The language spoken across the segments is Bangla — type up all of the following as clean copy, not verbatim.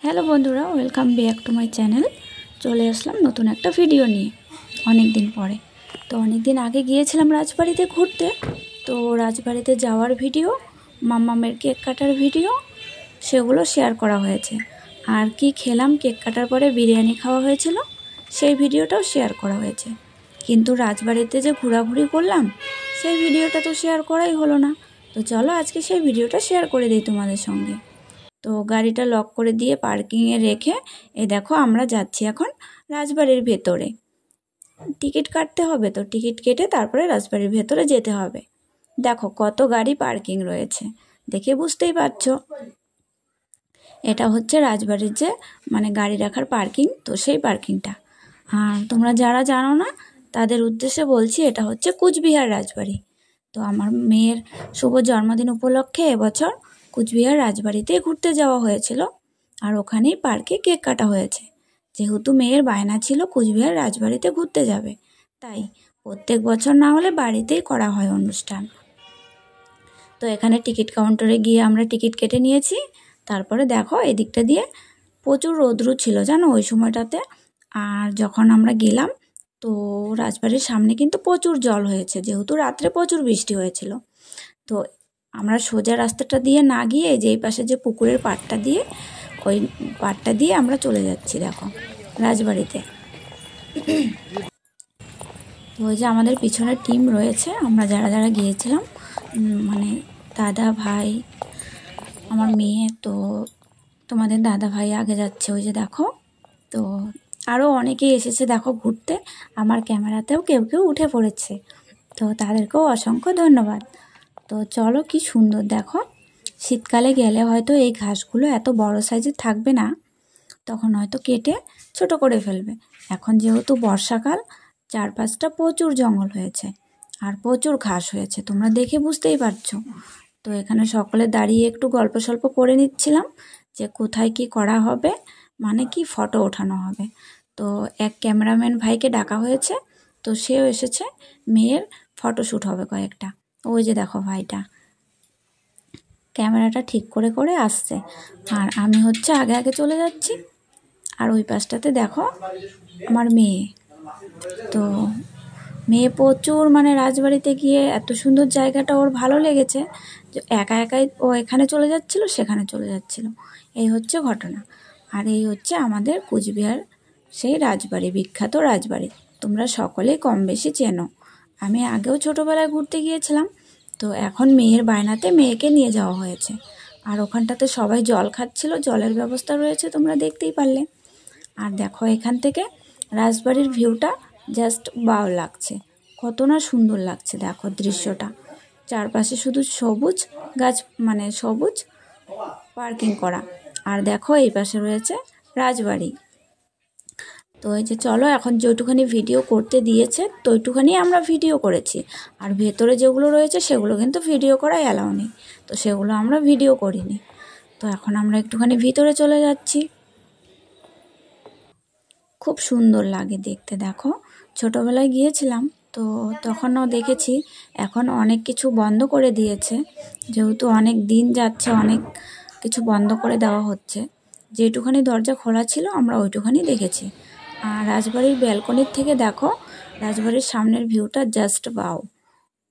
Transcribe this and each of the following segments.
হ্যালো বন্ধুরা, welcome back to my channel. চলে আসলাম নতুন একটা ভিডিও নিয়ে অনেক দিন পরে। তো অনেক দিন আগে গিয়েছিলাম রাজবাড়িতে ঘুরতে। তো রাজবাড়িতে যাওয়ার ভিডিও, মাম্মামের কেক কাটার ভিডিও, সেগুলো শেয়ার করা হয়েছে। আর কি খেলাম, কেক কাটার পরে বিরিয়ানি খাওয়া হয়েছিল, সেই ভিডিওটাও শেয়ার করা হয়েছে। কিন্তু রাজবাড়িতে যে ঘোরাঘুরি করলাম, সেই ভিডিওটা তো শেয়ার করাই হলো না। তো চলো আজকে সেই ভিডিওটা শেয়ার করে দিই তোমাদের সঙ্গে। তো গাড়িটা লক করে দিয়ে পার্কিংয়ে রেখে এই দেখো আমরা যাচ্ছি এখন রাজবাড়ির ভেতরে। টিকিট কাটতে হবে, তো টিকিট কেটে তারপরে রাজবাড়ির ভেতরে যেতে হবে। দেখো কত গাড়ি পার্কিং রয়েছে, দেখে বুঝতেই পারছো। এটা হচ্ছে রাজবাড়ির যে গাড়ি রাখার পার্কিং, তো সেই পার্কিংটা। আর তোমরা যারা জানো না তাদের উদ্দেশ্যে বলছি, এটা হচ্ছে কুচবিহার রাজবাড়ি। তো আমার মেয়ের শুভ জন্মদিন উপলক্ষে এবছর কুচবিহার রাজবাড়িতে ঘুরতে যাওয়া হয়েছিল, আর ওখানেই পার্কে কেক কাটা হয়েছে। যেহেতু মেয়ের বায়না ছিল কুচবিহার রাজবাড়িতে ঘুরতে যাবে, তাই প্রত্যেক বছর না হলে বাড়িতেই করা হয় অনুষ্ঠান। তো এখানে টিকিট কাউন্টারে গিয়ে আমরা টিকিট কেটে নিয়েছি। তারপরে দেখো এদিকটা দিয়ে প্রচুর রৌদ্র ছিল জানো ওই সময়টাতে। আর যখন আমরা গেলাম, তো রাজবাড়ির সামনে কিন্তু প্রচুর জল হয়েছে, যেহেতু রাত্রে প্রচুর বৃষ্টি হয়েছিল। তো আমরা সোজা রাস্তাটা দিয়ে না গিয়ে যেই পাশে যে পুকুরের পাড়টা দিয়ে, ওই পাড়টা দিয়ে আমরা চলে যাচ্ছি দেখো রাজবাড়িতে। তো ওই যে আমাদের পিছনের টিম রয়েছে, আমরা যারা যারা গিয়েছিলাম, দাদা ভাই, আমার মেয়ে। তো তোমাদের দাদা ভাই আগে যাচ্ছে, ওই যে দেখো। তো আরও অনেকেই এসেছে দেখো ঘুরতে, আমার ক্যামেরাতেও কেউ কেউ উঠে পড়েছে, তো তাদেরকেও অসংখ্য ধন্যবাদ। তো চলো কি সুন্দর দেখো। শীতকালে গেলে হয়তো এই ঘাসগুলো এত বড় সাইজের থাকবে না, তখন হয়তো কেটে ছোট করে ফেলবে। এখন যেহেতু বর্ষাকাল, চারপাশটা প্রচুর জঙ্গল হয়েছে আর প্রচুর ঘাস হয়েছে, তোমরা দেখে বুঝতেই পারছো। তো এখানে সকলে দাঁড়িয়ে একটু গল্প সল্প করে নিচ্ছিলাম যে কোথায় কি করা হবে, কি ফটো ওঠানো হবে। তো এক ক্যামেরাম্যান ভাইকে ডাকা হয়েছে, তো সেও এসেছে, মেয়ের ফটোশ্যুট হবে কয়েকটা। ওই যে দেখো ভাইটা ক্যামেরাটা ঠিক করে করে আসছে, আর আমি হচ্ছে আগে আগে চলে যাচ্ছি। আর ওই পাশটাতে দেখো আমার মেয়ে। তো মেয়ে প্রচুর রাজবাড়িতে গিয়ে এত সুন্দর জায়গাটা ওর ভালো লেগেছে যে একা একাই ও এখানে চলে যাচ্ছিল, সেখানে চলে যাচ্ছিল। এই হচ্ছে ঘটনা। আর এই হচ্ছে আমাদের কুচবিহার সেই রাজবাড়ি, বিখ্যাত রাজবাড়ি। তোমরা সকলেই কম বেশি চেনো, আমি আগেও ছোটোবেলায় ঘুরতে গিয়েছিলাম। তো এখন মেয়ের বায়নাতে মেয়েকে নিয়ে যাওয়া হয়েছে। আর ওখানটাতে সবাই জল খাচ্ছিল, জলের ব্যবস্থা রয়েছে, তোমরা দেখতেই পারলে। আর দেখো এখান থেকে রাজবাড়ির ভিউটা জাস্ট ওয়াও লাগছে, কত না সুন্দর লাগছে দেখো দৃশ্যটা। চারপাশে শুধু সবুজ গাছ, সবুজ পার্কিং করা। আর দেখো এই পাশে রয়েছে রাজবাড়ি। তো এই যে চলো এখন যেটুখানি ভিডিও করতে দিয়েছে তো ওইটুখানি আমরা ভিডিও করেছি। আর ভেতরে যেগুলো রয়েছে সেগুলো কিন্তু ভিডিও করা অ্যালাউ নেই, তো সেগুলো আমরা ভিডিও করিনি। তো এখন আমরা একটুখানি ভিতরে চলে যাচ্ছি। খুব সুন্দর লাগে দেখতে দেখো। ছোটোবেলায় গিয়েছিলাম, তো তখনও দেখেছি। এখন অনেক কিছু বন্ধ করে দিয়েছে, যেহেতু অনেক দিন যাচ্ছে, অনেক কিছু বন্ধ করে দেওয়া হচ্ছে। যেটুখানি দরজা খোলা ছিল আমরা ওইটুখানি দেখেছি। আর রাজবাড়ির ব্যালকনির থেকে দেখো রাজবাড়ির সামনের ভিউটা জাস্ট বাও।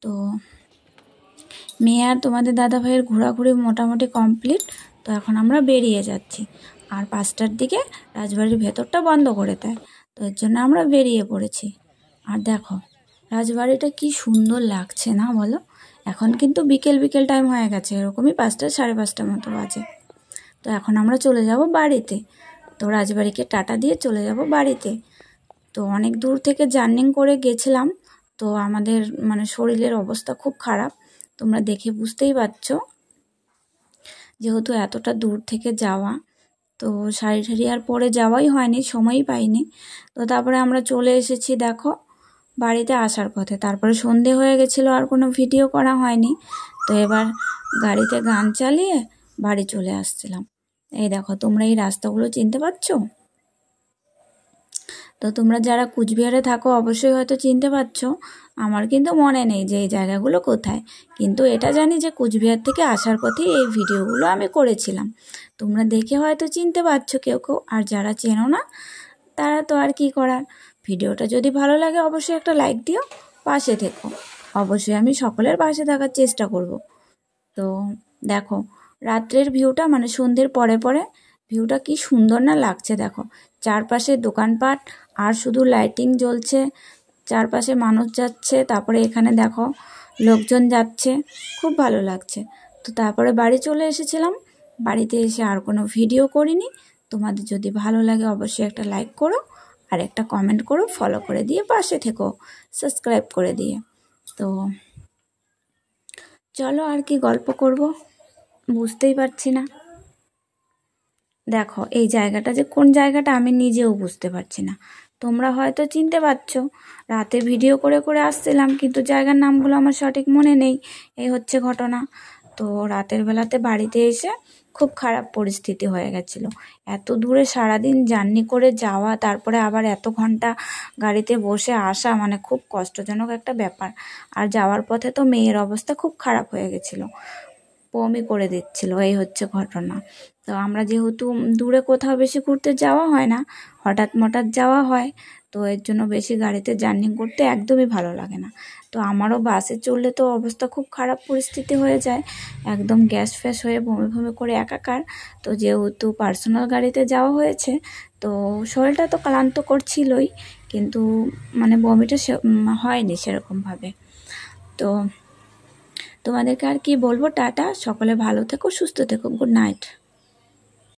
তো মেয়ে আর তোমাদের দাদা ভাইয়ের ঘোরাঘুরি মোটামুটি কমপ্লিট। তো এখন আমরা বেরিয়ে যাচ্ছি। আর 5টার দিকে রাজবাড়ির ভেতরটা বন্ধ করে দেয়, তো এর জন্য আমরা বেরিয়ে পড়েছি। আর দেখো রাজবাড়িটা কি সুন্দর লাগছে না বলো। এখন কিন্তু বিকেল বিকেল টাইম হয়ে গেছে, এরকমই 5টা সাড়ে 5টার মতো বাজে। তো এখন আমরা চলে যাব বাড়িতে। তো রাজবাড়িকে টাটা দিয়ে চলে যাব বাড়িতে। তো অনেক দূর থেকে জার্নিং করে গেছিলাম, তো আমাদের শরীরের অবস্থা খুব খারাপ, তোমরা দেখে বুঝতেই পারছো। যেহেতু এতটা দূর থেকে যাওয়া, তো শাড়ি ঠাড়ি আর পরে যাওয়াই হয়নি, সময়ই পাইনি। তো তারপরে আমরা চলে এসেছি দেখো বাড়িতে আসার পথে। তারপরে সন্ধে হয়ে গেছিলো, আর কোনো ভিডিও করা হয়নি। তো এবার গাড়িতে গান চালিয়ে বাড়ি চলে আসছিলাম। এই দেখো তোমরা এই রাস্তাগুলো চিনতে পারছো। তো তো তোমরা যারা কুচবিহারে থাকো অবশ্যই হয়তো চিনতে পারছো। আমার কিন্তু মনে নেই যে এই জায়গাগুলো কোথায়, কিন্তু এটা জানি যে কুচবিহার থেকে আসার পথেই এই ভিডিওগুলো আমি করেছিলাম। তোমরা দেখে হয়তো চিনতে পারছো কেউ কেউ, আর যারা চেনো না তারা তো আর কি করার। ভিডিওটা যদি ভালো লাগে অবশ্যই একটা লাইক দিও, পাশে থেকো। অবশ্যই আমি সকলের পাশে থাকার চেষ্টা করব। তো দেখো রাত্রের ভিউটা, মানে সন্ধ্যের পরে পরে ভিউটা কি সুন্দর না লাগছে। দেখো চারপাশে দোকানপাট আর শুধু লাইটিং জ্বলছে, চারপাশে মানুষ যাচ্ছে, তারপরে এখানে দেখো লোকজন যাচ্ছে, খুব ভালো লাগছে। তো তারপরে বাড়ি চলে এসেছিলাম। বাড়িতে এসে আর কোনো ভিডিও করিনি। তোমাদের যদি ভালো লাগে অবশ্যই একটা লাইক করো, আর একটা কমেন্ট করো, ফলো করে দিয়ে পাশে থেকো, সাবস্ক্রাইব করে দিয়ে। তো চলো আর কি গল্প করব, বুঝতেই পারছি না। দেখো এই জায়গাটা যে কোন জায়গাটা আমি নিজেও বুঝতে পারছি না। তোমরা হয়তো চিনতে পারছো। রাতে ভিডিও করে করে আসছিলাম, কিন্তু জায়গার নামগুলো আমার সঠিক মনে নেই। এই হচ্ছে ঘটনা। তো রাতের বেলাতে বাড়িতে এসে খুব খারাপ পরিস্থিতি হয়ে গেছিলো। এত দূরে সারাদিন জার্নি করে যাওয়া, তারপরে আবার এত ঘন্টা গাড়িতে বসে আসা, মানে খুব কষ্টজনক একটা ব্যাপার। আর যাওয়ার পথে তো মেয়ের অবস্থা খুব খারাপ হয়ে গেছিলো, বমি করে দিচ্ছিল। এই হচ্ছে ঘটনা। তো আমরা যেহেতু দূরে কোথাও বেশি ঘুরতে যাওয়া হয় না, হঠাৎ মঠাৎ যাওয়া হয়, তো এর জন্য বেশি গাড়িতে জার্নি করতে একদমই ভালো লাগে না। তো আমারও বাসে চললে তো অবস্থা খুব খারাপ পরিস্থিতি হয়ে যায়, একদম গ্যাস ফ্যাস হয়ে বমি বমি করে একাকার। তো যেহেতু পার্সোনাল গাড়িতে যাওয়া হয়েছে, তো শরীরটা তো ক্লান্ত করছিলই, কিন্তু মানে বমিটা হয়নি সেরকমভাবে। তো তোমাদেরকে আর কি বলবো, টাটা, সকলে ভালো থেকো, সুস্থ থেকো, গুড নাইট।